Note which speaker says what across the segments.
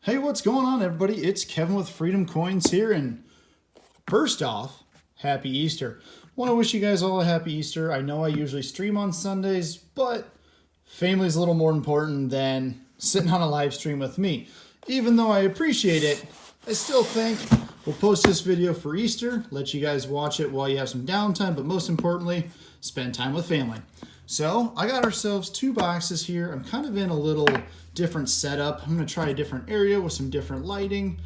Speaker 1: Hey, what's going on, everybody? It's Kevin with Freedom Coins here, and first off, happy Easter. Want to wish you guys all a happy Easter. I know I usually stream on Sundays, but family's a little more important than sitting on a live stream with me. Even though I appreciate it, I still think we'll post this video for Easter, let you guys watch it while you have some downtime, but most importantly, spend time with family. So I got ourselves two boxes here. I'm kind of in a little different setup. I'm going to try a different area with some different lighting.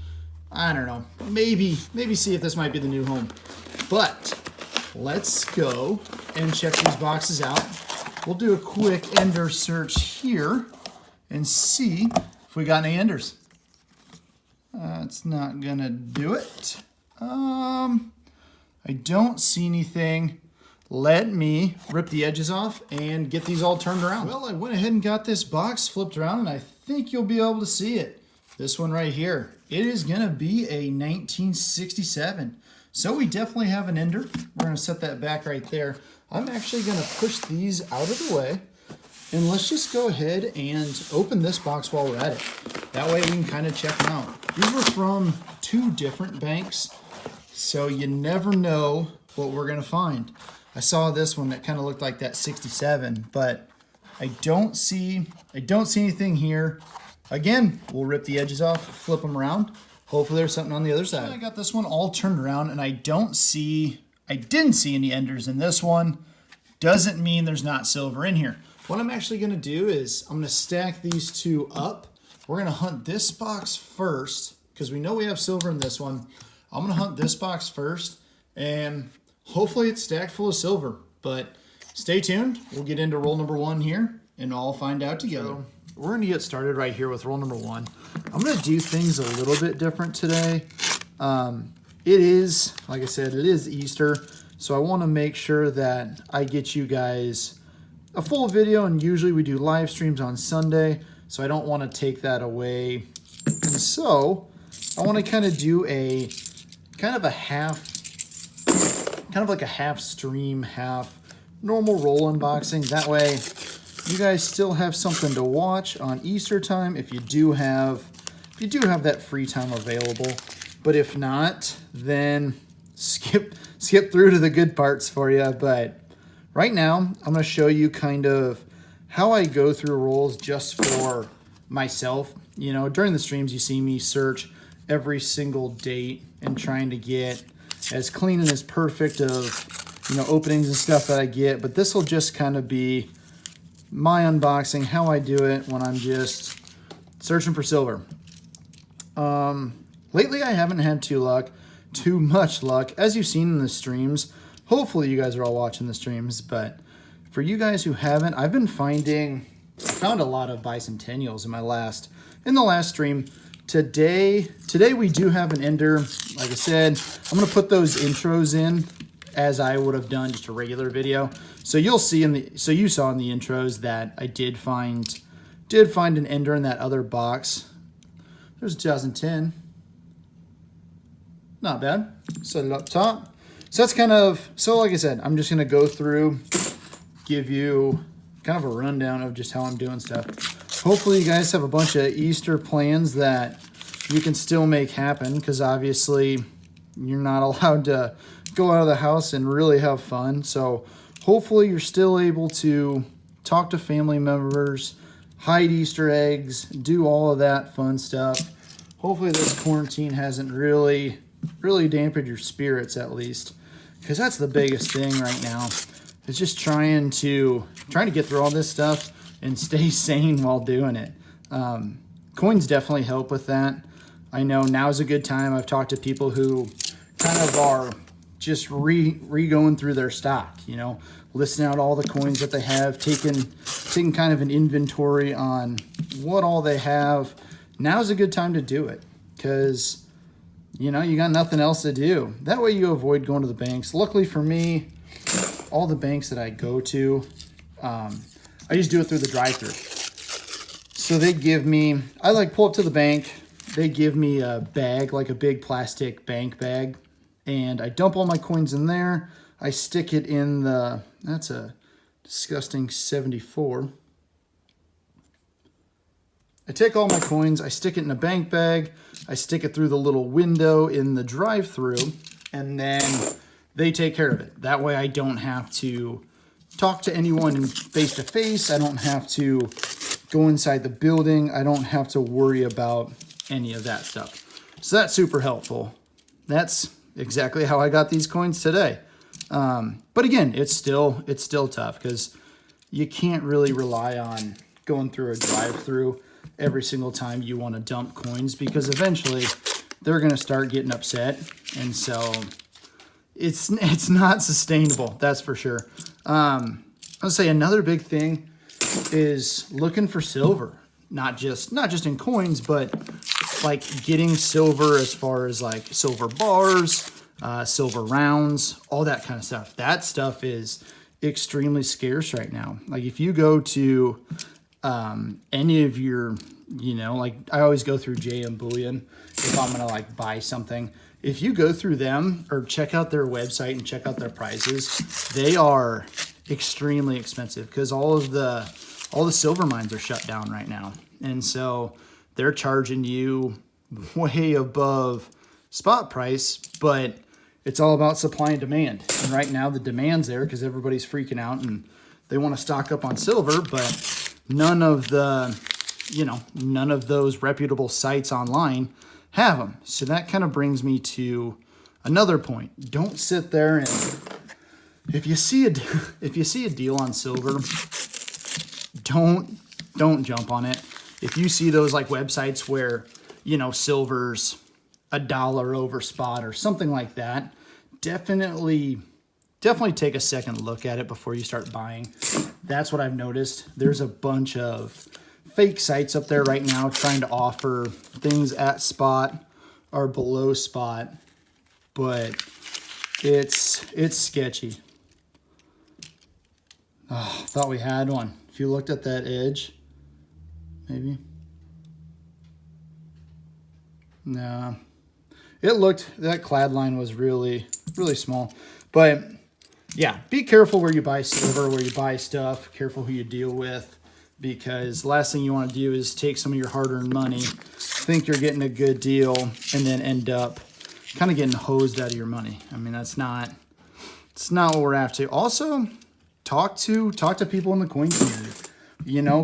Speaker 1: I don't know. Maybe see if this might be the new home. But let's go and check these boxes out. We'll do a quick ender search here and see if we got any enders. It's not going to do it. I don't see anything. Let me rip the edges off and get these all turned around. Well, I went ahead and got this box flipped around, and I think you'll be able to see it. This one right here. It is going to be a 1967. So we definitely have an ender. We're going to set that back right there. I'm actually going to push these out of the way, and let's just go ahead and open this box while we're at it. That way we can kind of check them out. These were from two different banks, so you never know what we're going to find. I saw this one that kind of looked like that 67, but I don't see anything here. Again, we'll rip the edges off, flip them around. Hopefully there's something on the other side. I got this one all turned around, and I didn't see any enders in this one. Doesn't mean there's not silver in here. What I'm actually going to do is I'm going to stack these two up. We're going to hunt this box first because we know we have silver in this one. I'm going to hunt this box first, and hopefully it's stacked full of silver, but stay tuned. We'll get into roll number one here and all find out together. So we're going to get started right here with roll number one. I'm going to do things a little bit different today. It is, like I said, it is Easter, so I want to make sure that I get you guys a full video, and usually we do live streams on Sunday, so I don't want to take that away. And so I want to kind of do a half stream, half normal roll unboxing. That way you guys still have something to watch on Easter time if you do have that free time available. But if not, then skip through to the good parts for you. But right now I'm going to show you kind of how I go through rolls just for myself. You know, during the streams you see me search every single date and trying to get as clean and as perfect of, you know, openings and stuff that I get. But this will just kind of be my unboxing, how I do it when I'm just searching for silver. Lately I haven't had too much luck, as you've seen in the streams. Hopefully you guys are all watching the streams, but for you guys who haven't, I found a lot of bicentennials in the last stream. Today we do have an ender. Like I said, I'm going to put those intros in as I would have done just a regular video. So you saw in the intros that I did find an ender in that other box. There's 2010. Not bad. Set it up top. So that's like I said, I'm just going to go through, give you kind of a rundown of just how I'm doing stuff. Hopefully you guys have a bunch of Easter plans that you can still make happen, because obviously you're not allowed to go out of the house and really have fun. So hopefully you're still able to talk to family members, hide Easter eggs, do all of that fun stuff. Hopefully this quarantine hasn't really dampened your spirits, at least, because that's the biggest thing right now. It's just trying to get through all this stuff and stay sane while doing it. Coins definitely help with that. I know now's a good time. I've talked to people who kind of are just going through their stock, you know, listing out all the coins that they have, taking kind of an inventory on what all they have. Now's a good time to do it, because, you know, you got nothing else to do. That way you avoid going to the banks. Luckily for me, all the banks that I go to, I just do it through the drive-thru. So they give me, pull up to the bank, they give me a bag, like a big plastic bank bag, and I dump all my coins in there. I stick it in that's a disgusting 74. I take all my coins, I stick it in a bank bag, I stick it through the little window in the drive-through, and then they take care of it. That way I don't have to talk to anyone face to face. I don't have to go inside the building. I don't have to worry about any of that stuff. So that's super helpful. That's exactly how I got these coins today. But again, it's still tough because you can't really rely on going through a drive-through every single time you want to dump coins, because eventually they're going to start getting upset. And so it's not sustainable, that's for sure. I'll say another big thing is looking for silver, not just in coins, but like getting silver as far as like silver bars, silver rounds, all that kind of stuff. That stuff is extremely scarce right now. Like if you go to any of your, like I always go through JM Bullion if I'm gonna like buy something. If you go through them or check out their website and check out their prices, they are extremely expensive because all the silver mines are shut down right now. And so they're charging you way above spot price, but it's all about supply and demand. And right now the demand's there because everybody's freaking out and they want to stock up on silver, but none of those reputable sites online have them. So that kind of brings me to another point. Don't sit there and if you see a deal on silver, don't jump on it. If you see those like websites where, silver's $1 over spot or something like that, definitely take a second look at it before you start buying. That's what I've noticed. There's a bunch of fake sites up there right now trying to offer things at spot or below spot, but it's sketchy. Oh, thought we had one. If you looked at that edge, maybe. No. That clad line was really, really small. But yeah, be careful where you buy silver, where you buy stuff. Careful who you deal with, because the last thing you want to do is take some of your hard-earned money, think you're getting a good deal, and then end up kind of getting hosed out of your money. I mean, it's not what we're after. Also, talk to people in the coin community.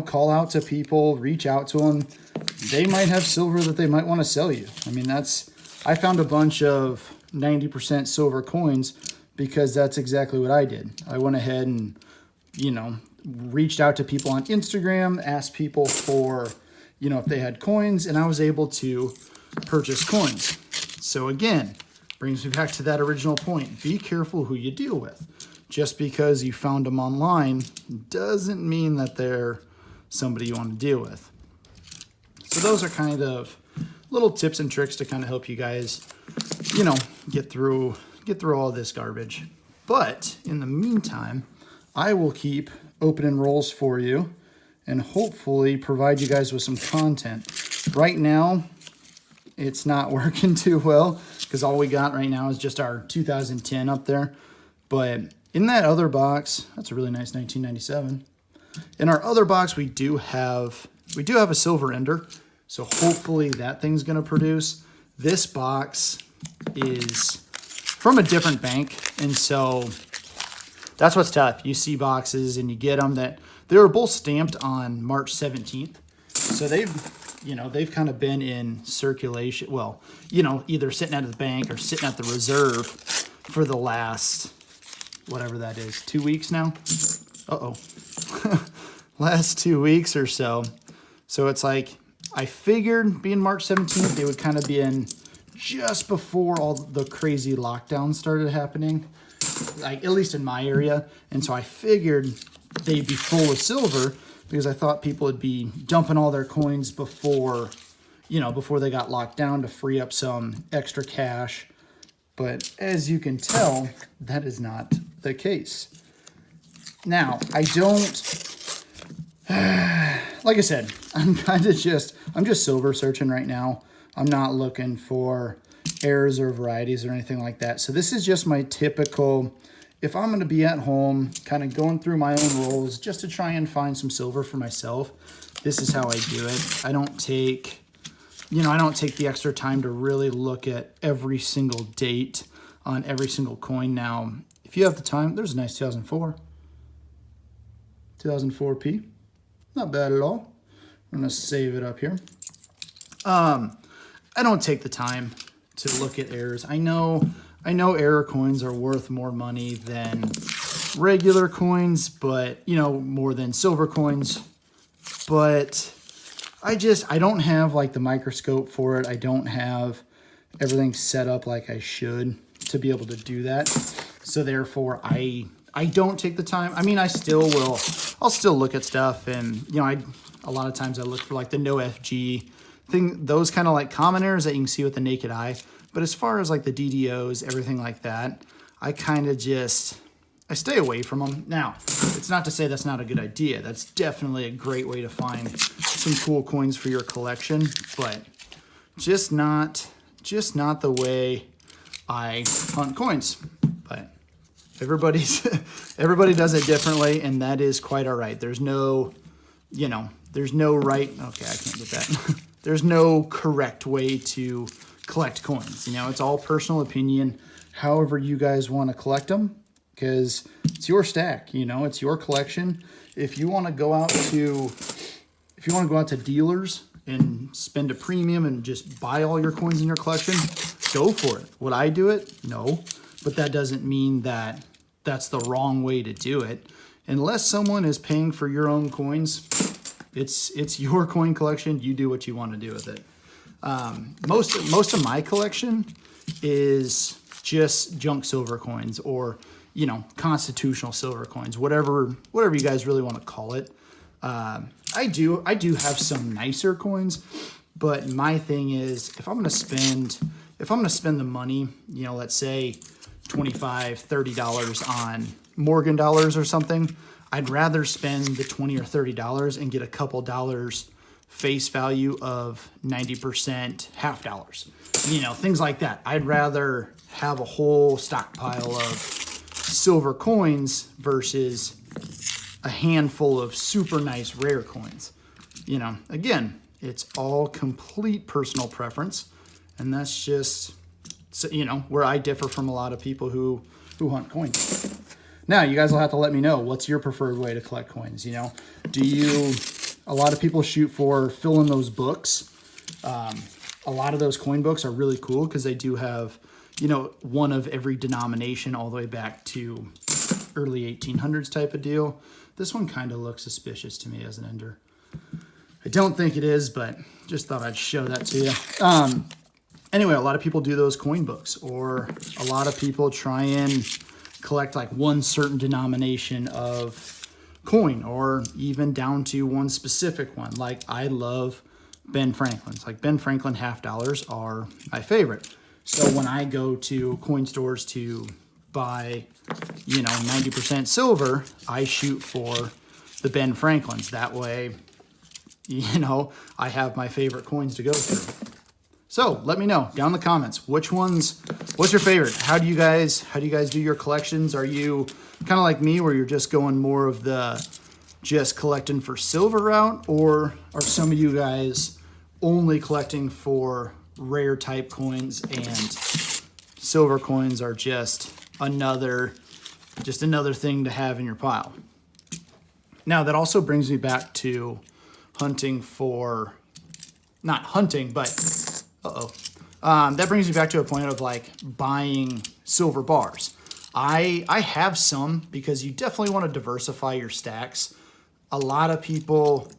Speaker 1: Call out to people, reach out to them. They might have silver that they might want to sell you. I mean, I found a bunch of 90% silver coins because that's exactly what I did. I went ahead and, reached out to people on Instagram, asked people for, if they had coins, and I was able to purchase coins. So again, brings me back to that original point. Be careful who you deal with. Just because you found them online doesn't mean that they're somebody you want to deal with. So those are kind of little tips and tricks to kind of help you guys, get through all this garbage. But in the meantime, I will keep opening rolls for you and hopefully provide you guys with some content. Right now, it's not working too well because all we got right now is just our 2010 up there. But in that other box, that's a really nice 1997. In our other box, we do have a silver ender. So hopefully that thing's going to produce. This box is from a different bank. And so that's what's tough. You see boxes and you get them that they were both stamped on March 17th. So they've kind of been in circulation. Well, either sitting at the bank or sitting at the reserve for the last, whatever that is, 2 weeks now. Last 2 weeks or so. So it's like, I figured being March 17th, they would kind of be in just before all the crazy lockdowns started happening, like at least in my area. And so I figured they'd be full of silver because I thought people would be dumping all their coins before they got locked down to free up some extra cash. But as you can tell, that is not the case. Now, I don't, like I said, I'm just silver searching right now. I'm not looking for errors or varieties or anything like that. So this is just my typical, if I'm going to be at home, kind of going through my own rolls just to try and find some silver for myself, this is how I do it. I don't take, I don't take the extra time to really look at every single date on every single coin. Now, if you have the time, there's a nice 2004. 2004P. Not bad at all. I'm going to save it up here. I don't take the time to look at errors. I know error coins are worth more money than regular coins, but, more than silver coins. But I don't have like the microscope for it. I don't have everything set up like I should to be able to do that. So therefore I don't take the time. I mean, I'll still look at stuff, and a lot of times I look for like the no FG thing, those kind of like common errors that you can see with the naked eye. But as far as like the DDOs, everything like that, I stay away from them. Now, it's not to say that's not a good idea. That's definitely a great way to find some cool coins for your collection, but just not the way I hunt coins. But everybody does it differently, and that is quite all right. There's no right, okay, I can't get that. There's no correct way to collect coins. It's all personal opinion, however you guys want to collect them, because it's your stack, it's your collection. If you want to go out to dealers and spend a premium and just buy all your coins in your collection, go for it. Would I do it? No, but that doesn't mean that that's the wrong way to do it. Unless someone is paying for your own coins, it's your coin collection. You do what you want to do with it. Most of my collection is just junk silver coins, or constitutional silver coins, whatever you guys really want to call it. I do have some nicer coins, but my thing is, if I'm gonna spend the money, let's say $25, $30 on Morgan dollars or something, I'd rather spend the $20 or $30 and get a couple dollars face value of 90% half dollars, things like that. I'd rather have a whole stockpile of silver coins versus a handful of super nice rare coins. Again, it's all complete personal preference, and that's just, where I differ from a lot of people who hunt coins. Now, you guys will have to let me know, what's your preferred way to collect coins? A lot of people shoot for fill in those books. A lot of those coin books are really cool because they do have, one of every denomination all the way back to early 1800s type of deal. This one kind of looks suspicious to me as an ender. I don't think it is, but just thought I'd show that to you. Anyway, a lot of people do those coin books, or a lot of people try and collect like one certain denomination of coin, or even down to one specific one. Like, I love Ben Franklin's. Like, Ben Franklin half dollars are my favorite. So when I go to coin stores to buy, 90% silver, I shoot for the Ben Franklins. That way, I have my favorite coins to go through. So let me know down in the comments, what's your favorite? How do you guys do your collections? Are you kind of like me, where you're just going more of the just collecting for silver route, or are some of you guys only collecting for rare type coins, and silver coins are just another thing to have in your pile? Now, that also brings me back to hunting for, not hunting, but that brings me back to a point of like buying silver bars. I have some, because you definitely want to diversify your stacks. A lot of people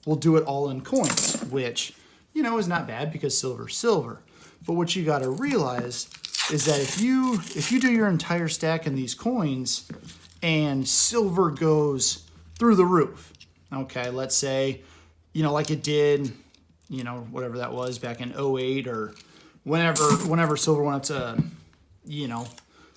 Speaker 1: will do it all in coins, which, is not bad, because silver's silver. But what you got to realize is that if you do your entire stack in these coins and silver goes through the roof, okay, let's say, like it did, whatever that was back in 08, or whenever silver went up to,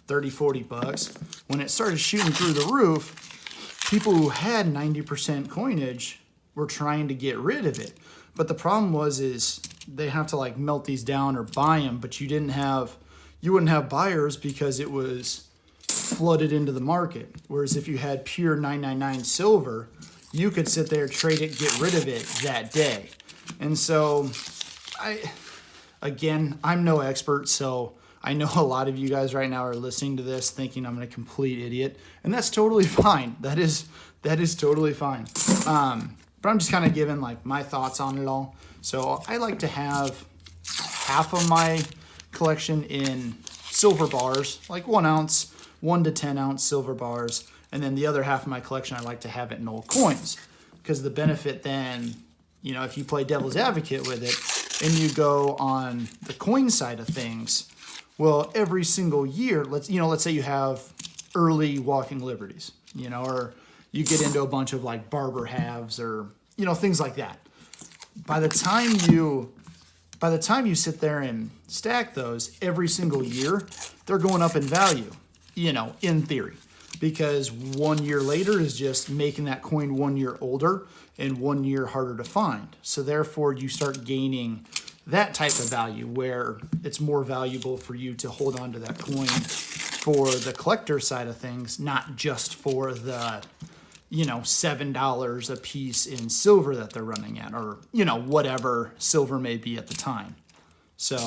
Speaker 1: $30-$40, when it started shooting through the roof, people who had 90% coinage were trying to get rid of it. But the problem is they have to like melt these down or buy them, but you wouldn't have buyers because it was flooded into the market. Whereas if you had pure 999 silver, you could sit there, trade it, get rid of it that day. And so I'm no expert, so I know a lot of you guys right now are listening to this thinking I'm a complete idiot, and that's totally fine. That is totally fine. But I'm just kind of giving like my thoughts on it all. So I like to have half of my collection in silver bars, like 1 ounce, 1 to 10 ounce silver bars, and then the other half of my collection I like to have it in old coins, because the benefit then, you know, if you play devil's advocate with it and you go on the coin side of things, well, every single year, let's say you have early Walking Liberties, you know, or you get into a bunch of like Barber halves or, you know, things like that. By the time you sit there and stack those every single year, they're going up in value, you know, in theory, because 1 year later is just making that coin 1 year older and 1 year harder to find. So therefore you start gaining that type of value where it's more valuable for you to hold on to that coin for the collector side of things, not just for the, you know, $7 a piece in silver that they're running at, or, you know, whatever silver may be at the time. So,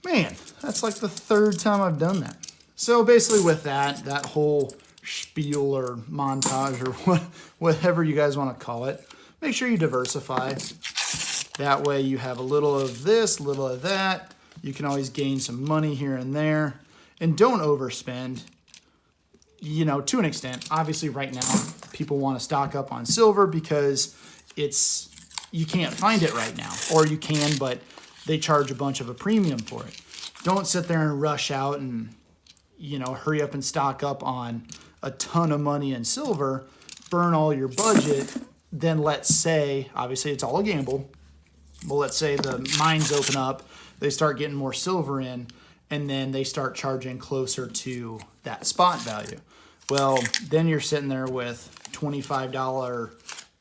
Speaker 1: man, that's like the 3rd time I've done that. So basically with that whole spiel or montage or whatever you guys want to call it, make sure you diversify. That way you have a little of this, a little of that. You can always gain some money here and there. And don't overspend, you know, to an extent. Obviously right now people want to stock up on silver because you can't find it right now. Or you can, but they charge a bunch of a premium for it. Don't sit there and rush out and, you know, hurry up and stock up on a ton of money in silver, burn all your budget. Then let's say, obviously it's all a gamble, but let's say the mines open up, they start getting more silver in, and then they start charging closer to that spot value. Well, then you're sitting there with $25,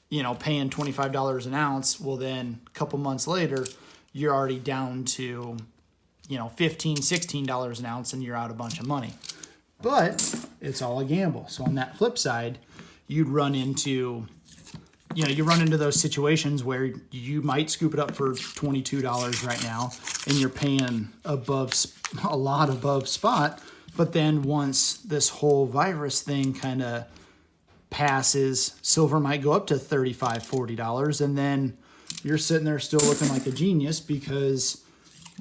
Speaker 1: you know, paying $25 an ounce. Well, then a couple months later, you're already down to, you know, $15, $16 an ounce, and you're out a bunch of money. But it's all a gamble. So on that flip side, you'd run into, you know, you run into those situations where you might scoop it up for $22 right now, and you're paying a lot above spot. But then once this whole virus thing kind of passes, silver might go up to $35, $40, and then you're sitting there still looking like a genius because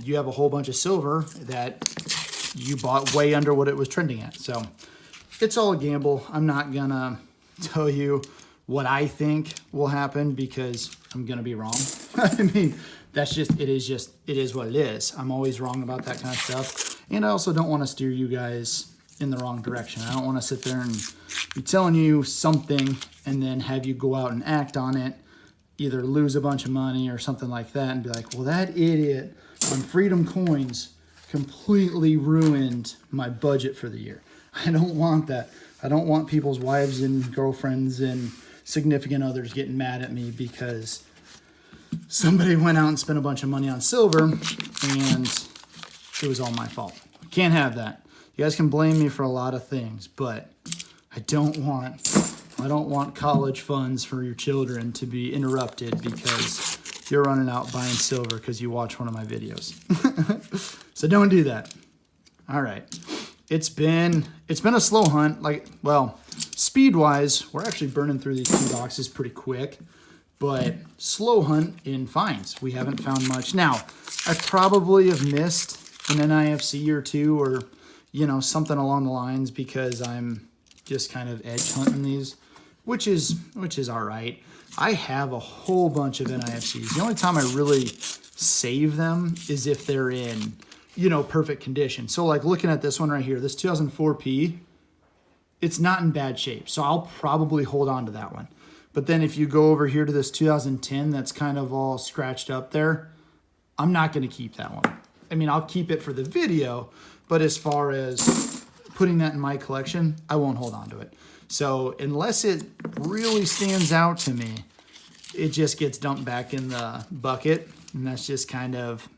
Speaker 1: you have a whole bunch of silver that you bought way under what it was trending at. So it's all a gamble. I'm not gonna tell you what I think will happen because I'm gonna be wrong. I mean, it is what it is. I'm always wrong about that kind of stuff. And I also don't want to steer you guys in the wrong direction. I don't want to sit there and be telling you something and then have you go out and act on it, either lose a bunch of money or something like that, and be like, well, that idiot on Freedom Coins completely ruined my budget for the year. I don't want that. I don't want people's wives and girlfriends and significant others getting mad at me because somebody went out and spent a bunch of money on silver and it was all my fault. Can't have that. You guys can blame me for a lot of things, but I don't want college funds for your children to be interrupted because you're running out buying silver because you watch one of my videos. So don't do that. All right. It's been a slow hunt. Like, well, speed-wise, we're actually burning through these 2 boxes pretty quick, but slow hunt in finds. We haven't found much. Now, I probably have missed an NIFC or 2 or, you know, something along the lines because I'm just kind of edge hunting these, which is all right. I have a whole bunch of NIFCs. The only time I really save them is if they're in, you know, perfect condition. So like looking at this one right here, this 2004P, it's not in bad shape. So I'll probably hold on to that one. But then if you go over here to this 2010, that's kind of all scratched up there, I'm not going to keep that one. I mean, I'll keep it for the video, but as far as putting that in my collection, I won't hold on to it. So unless it really stands out to me, it just gets dumped back in the bucket, and that's just kind of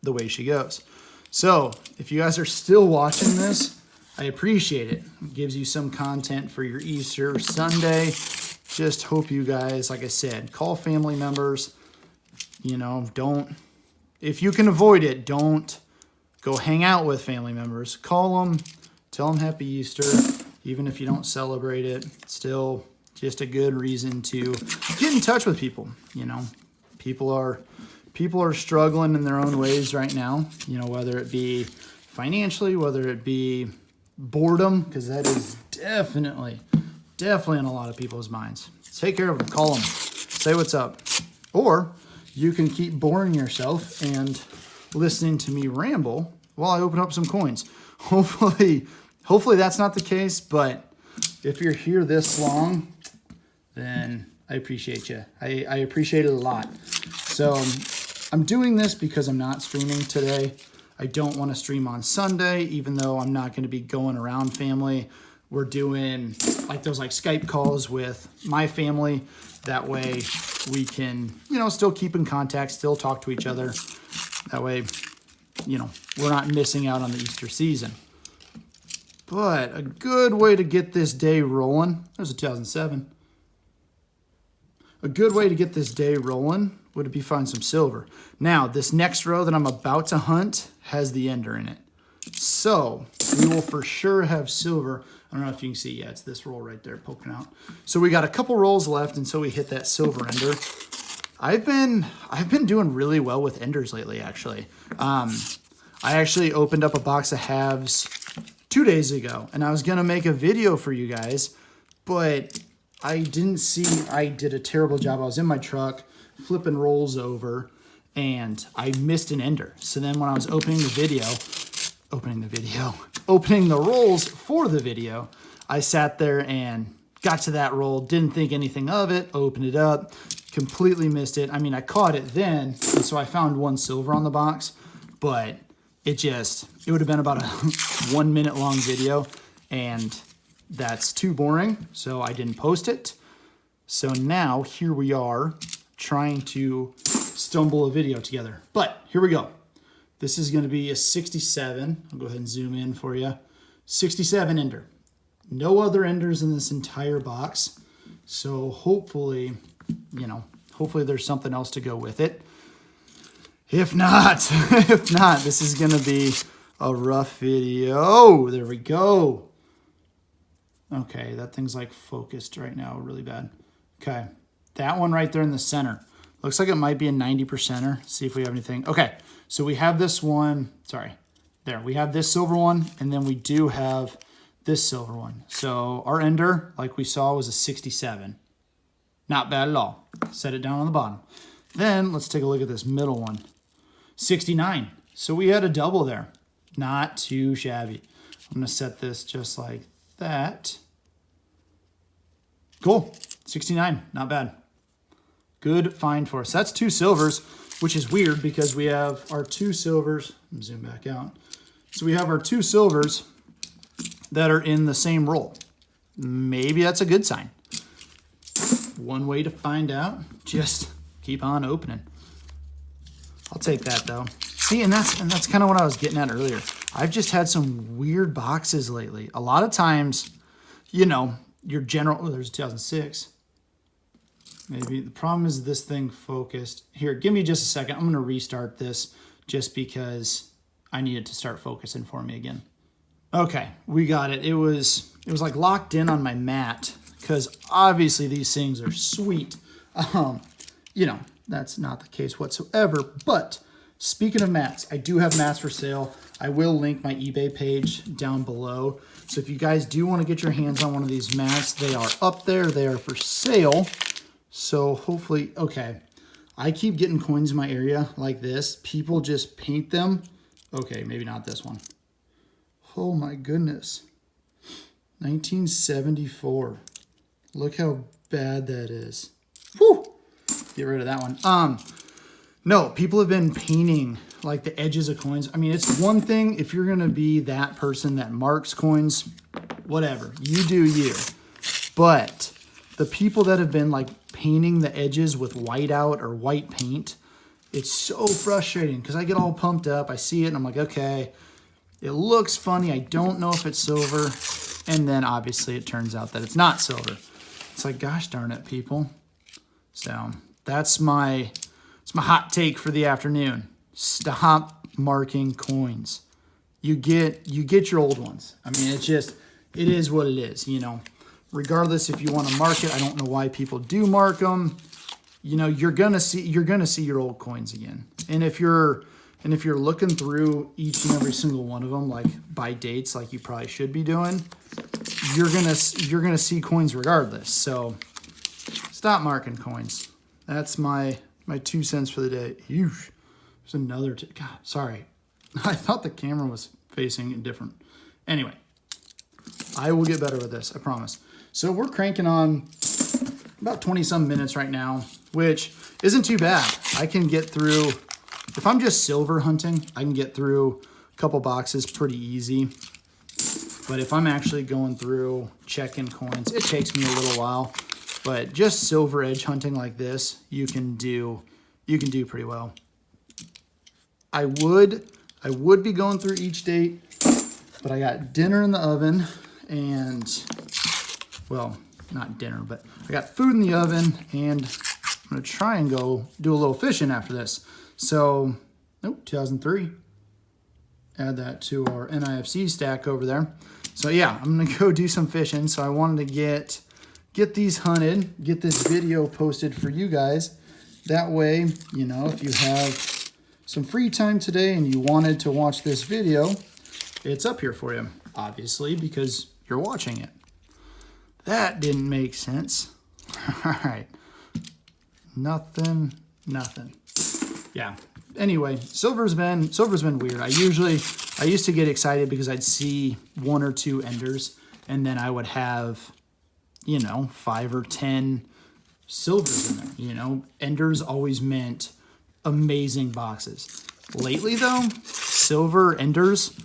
Speaker 1: the way she goes. So if you guys are still watching this, I appreciate it. It gives you some content for your Easter Sunday, just hope you guys, like I said, call family members. You know, don't, if you can avoid it, don't go hang out with family members. Call them, tell them Happy Easter, even if you don't celebrate it. Still just a good reason to get in touch with people. You know, people are struggling in their own ways right now, you know, whether it be financially, whether it be boredom, because that is definitely in a lot of people's minds. Take care of them, call them, say what's up. Or you can keep boring yourself and listening to me ramble while I open up some coins. Hopefully that's not the case, but if you're here this long, then I appreciate you. I appreciate it a lot. So I'm doing this because I'm not streaming today. I don't want to stream on Sunday, even though I'm not going to be going around family. We're doing like those like Skype calls with my family. That way we can, you know, still keep in contact, still talk to each other. That way, you know, we're not missing out on the Easter season. But a good way to get this day rolling, there's a 2007. A good way to get this day rolling would be find some silver. Now, this next row that I'm about to hunt has the ender in it. So we will for sure have silver. I don't know if you can see, yeah, it's this roll right there poking out. So we got a couple rolls left until we hit that silver ender. I've been doing really well with enders lately, actually. I actually opened up a box of halves 2 days ago, and I was gonna make a video for you guys, but I did a terrible job. I was in my truck flipping rolls over, and I missed an ender. So then when I was opening the rolls for the video, I sat there and got to that roll, didn't think anything of it, opened it up, completely missed it. I mean, I caught it then, and so I found one silver on the box, but it would have been about a 1 minute long video, and that's too boring, so I didn't post it. So now here we are trying to stumble a video together. But here we go. This is going to be a 67. I'll go ahead and zoom in for you. 67 ender. No other enders in this entire box. So hopefully, you know, hopefully there's something else to go with it. If not, this is going to be a rough video. There we go. Okay, that thing's like focused right now really bad. Okay, that one right there in the center. Looks like it might be a 90%er. See if we have anything. Okay, so we have this one. Sorry, there. We have this silver one, and then we do have this silver one. So our ender, like we saw, was a 67. Not bad at all. Set it down on the bottom. Then let's take a look at this middle one. 69. So we had a double there. Not too shabby. I'm going to set this just like that. Cool. 69. Not bad. Good find for us. That's 2 silvers, which is weird because we have our 2 silvers. Let me zoom back out. So we have our 2 silvers that are in the same roll. Maybe that's a good sign. One way to find out, just keep on opening. I'll take that though. See, and that's kind of what I was getting at earlier. I've just had some weird boxes lately. A lot of times, you know, your general, oh, there's a 2006. Maybe the problem is this thing focused. Here, give me just a second. I'm going to restart this just because I needed to start focusing for me again. Okay, we got it. It was like locked in on my mat because obviously these things are sweet. You know, that's not the case whatsoever. But speaking of mats, I do have mats for sale. I will link my eBay page down below. So if you guys do want to get your hands on one of these mats, they are up there. They are for sale. So hopefully, okay. I keep getting coins in my area like this. People just paint them. Okay, maybe not this one. Oh my goodness. 1974. Look how bad that is. Whew. Get rid of that one. No, people have been painting like the edges of coins. I mean, it's one thing if you're going to be that person that marks coins, whatever. You do you. But the people that have been like painting the edges with whiteout or white paint, it's so frustrating because I get all pumped up. I see it and I'm like, okay, it looks funny. I don't know if it's silver. And then obviously it turns out that it's not silver. It's like, gosh darn it, people. So that's my hot take for the afternoon. Stop marking coins. You get your old ones. I mean, it is what it is, you know. Regardless if you want to mark it, I don't know why people do mark them. You know, you're gonna see your old coins again. And if you're looking through each and every single one of them, like by dates, like you probably should be doing, you're gonna see coins regardless. So stop marking coins. That's my 2 cents for the day. There's another. God, sorry. I thought the camera was facing different. Anyway, I will get better with this. I promise. So we're cranking on about 20-some minutes right now, which isn't too bad. I can get through, if I'm just silver hunting, I can get through a couple boxes pretty easy. But if I'm actually going through checking coins, it takes me a little while. But just silver edge hunting like this, you can do pretty well. I would be going through each date, but I got dinner in the oven and, well, not dinner, but I got food in the oven and I'm gonna try and go do a little fishing after this. So, 2003. Add that to our NIFC stack over there. So yeah, I'm gonna go do some fishing. So I wanted to get these hunted, get this video posted for you guys. That way, you know, if you have some free time today and you wanted to watch this video, it's up here for you, obviously, because you're watching it. That didn't make sense. All right. Nothing. Yeah. Anyway, silver's been weird. I used to get excited because I'd see 1 or 2 enders and then I would have, you know, 5 or 10 silvers in there. You know, enders always meant amazing boxes. Lately though, silver enders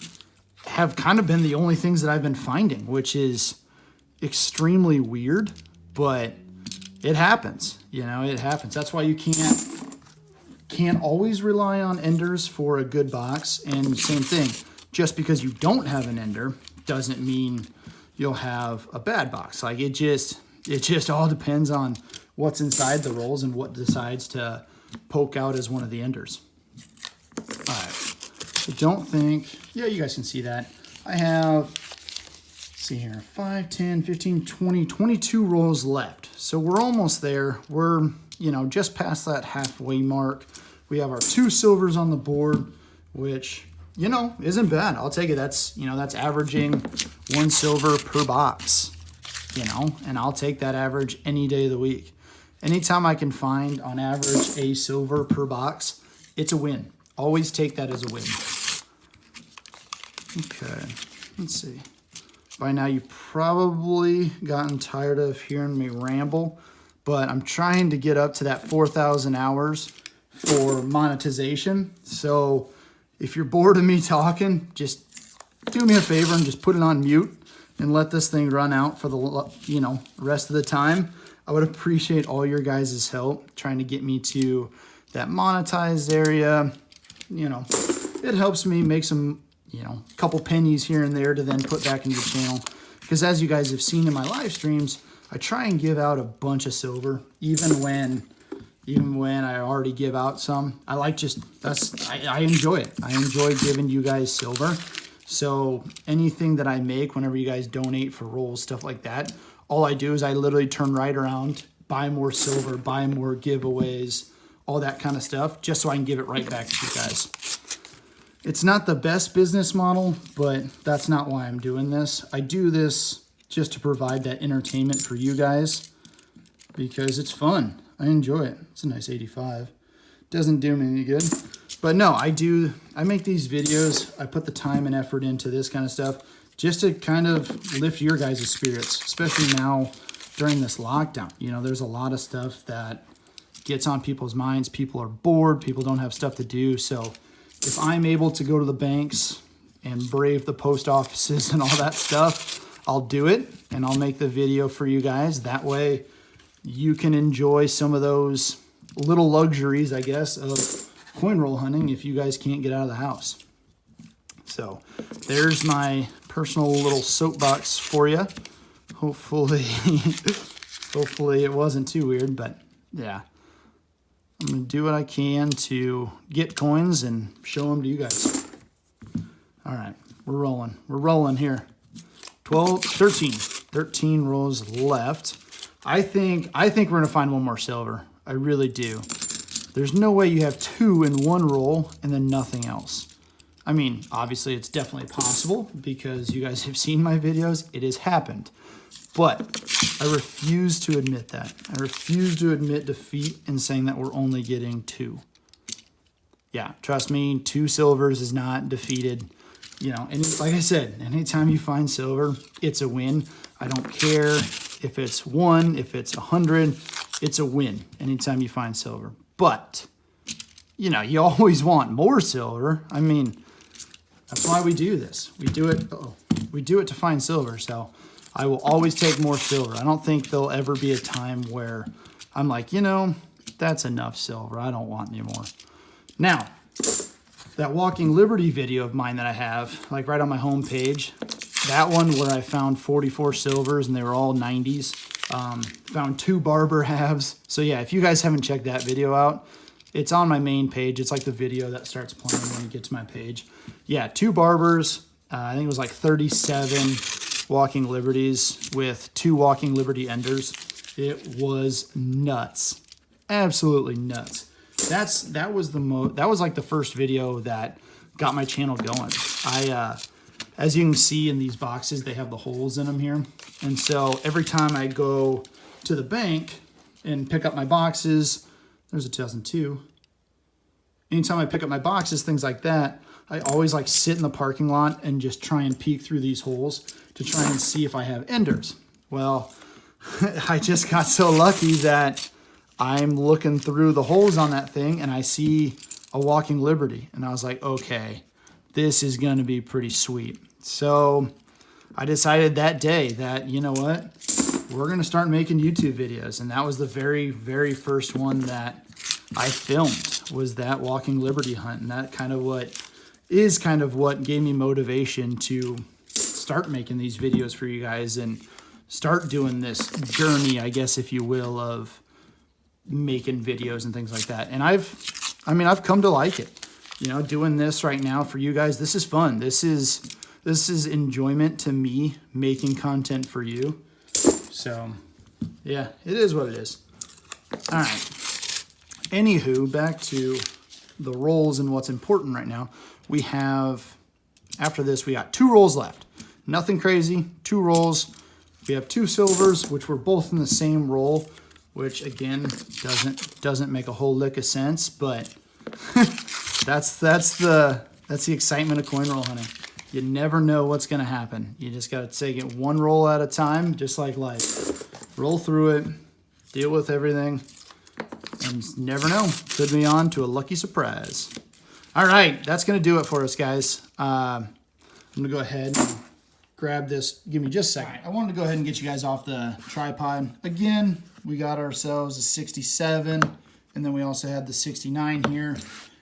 Speaker 1: have kind of been the only things that I've been finding, which is extremely weird, but it happens. You know, it happens. That's why you can't always rely on enders for a good box. And same thing, just because you don't have an ender doesn't mean you'll have a bad box. Like it just all depends on what's inside the rolls and what decides to poke out as one of the enders. All right. I don't think, yeah, you guys can see that. I have, let's see here, 5, 10, 15, 20, 22 rolls left. So we're almost there. We're, you know, just past that halfway mark. We have our 2 silvers on the board, which, you know, isn't bad. I'll take it. That's, you know, that's averaging 1 silver per box, you know, and I'll take that average any day of the week. Anytime I can find on average a silver per box, it's a win. Always take that as a win. Okay, let's see. By now you've probably gotten tired of hearing me ramble, but I'm trying to get up to that 4,000 hours for monetization. So if you're bored of me talking, just do me a favor and just put it on mute and let this thing run out for the, you know, rest of the time. I would appreciate all your guys' help trying to get me to that monetized area. You know, it helps me make some, you know, couple pennies here and there to then put back into the channel. Because as you guys have seen in my live streams, I try and give out a bunch of silver, even when I already give out some. I like I enjoy it. I enjoy giving you guys silver. So anything that I make, whenever you guys donate for rolls, stuff like that, all I do is I literally turn right around, buy more silver, buy more giveaways, all that kind of stuff, just so I can give it right back to you guys. It's not the best business model, but that's not why I'm doing this. I do this just to provide that entertainment for you guys because it's fun. I enjoy it. It's a nice 85. Doesn't do me any good. But no, I make these videos. I put the time and effort into this kind of stuff just to kind of lift your guys' spirits, especially now during this lockdown. You know, there's a lot of stuff that gets on people's minds. People are bored. People don't have stuff to do. So if I'm able to go to the banks and brave the post offices and all that stuff, I'll do it and I'll make the video for you guys. That way you can enjoy some of those little luxuries, I guess, of coin roll hunting if you guys can't get out of the house. So there's my personal little soapbox for you. Hopefully Hopefully it wasn't too weird, but yeah. I'm going to do what I can to get coins and show them to you guys. All right, we're rolling. We're rolling here. 13 rolls left. I think we're going to find one more silver. I really do. There's no way you have 2 in one roll and then nothing else. I mean, obviously it's definitely possible because you guys have seen my videos. It has happened. But I refuse to admit that. I refuse to admit defeat in saying that we're only getting 2. Yeah, trust me, 2 silvers is not defeated. You know, and like I said, anytime you find silver, it's a win. I don't care if it's 1, if it's 100, it's a win anytime you find silver. But, you know, you always want more silver. I mean, that's why we do this. We do it to find silver, so I will always take more silver. I don't think there'll ever be a time where I'm like, you know, that's enough silver. I don't want any more. Now, that Walking Liberty video of mine that I have, like right on my home page, that one where I found 44 silvers and they were all 90s, found 2 barber halves. So yeah, if you guys haven't checked that video out, it's on my main page. It's like the video that starts playing when you get to my page. Yeah, 2 barbers. I think it was like 37 Walking Liberties with 2 Walking Liberty enders. It was nuts. Absolutely nuts. That was like the first video that got my channel going. As you can see in these boxes, they have the holes in them here. And so every time I go to the bank and pick up my boxes, there's a 2002. Anytime I pick up my boxes, things like that, I always like sit in the parking lot and just try and peek through these holes to try and see if I have enders. Well, I just got so lucky that I'm looking through the holes on that thing and I see a Walking Liberty. And I was like, okay, this is going to be pretty sweet. So I decided that day that, you know what, we're going to start making YouTube videos. And that was the very, very first one that I filmed, was that Walking Liberty hunt. And that kind of what gave me motivation to start making these videos for you guys and start doing this journey, I guess, if you will, of making videos and things like that. And I've come to like it. You know, doing this right now for you guys, this is fun. This is enjoyment to me, making content for you. So yeah, it is what it is. All right. Anywho, back to the rolls and what's important right now. We have, after this, we got 2 rolls left. Nothing crazy, 2 rolls. We have 2 silvers, which were both in the same roll, which again doesn't make a whole lick of sense, but that's the excitement of coin roll hunting. You never know what's gonna happen. You just gotta take it 1 roll at a time, just like life. Roll through it, deal with everything, and never know. Could be on to a lucky surprise. All right, that's gonna do it for us, guys. I'm gonna go ahead and grab this. Give me just a second. I wanted to go ahead and get you guys off the tripod. Again, we got ourselves a 67, and then we also had the 69 here.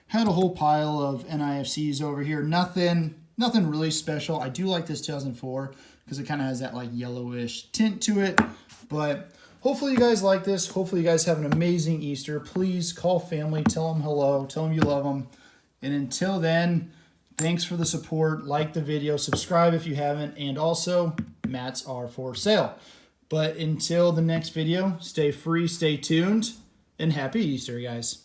Speaker 1: Had a whole pile of NIFCs over here. Nothing really special. I do like this 2004 because it kind of has that like yellowish tint to it. But hopefully you guys like this. Hopefully you guys have an amazing Easter. Please call family, tell them hello, tell them you love them. And until then, thanks for the support. Like the video, subscribe if you haven't, and also mats are for sale. But until the next video, stay free, stay tuned, and happy Easter, guys.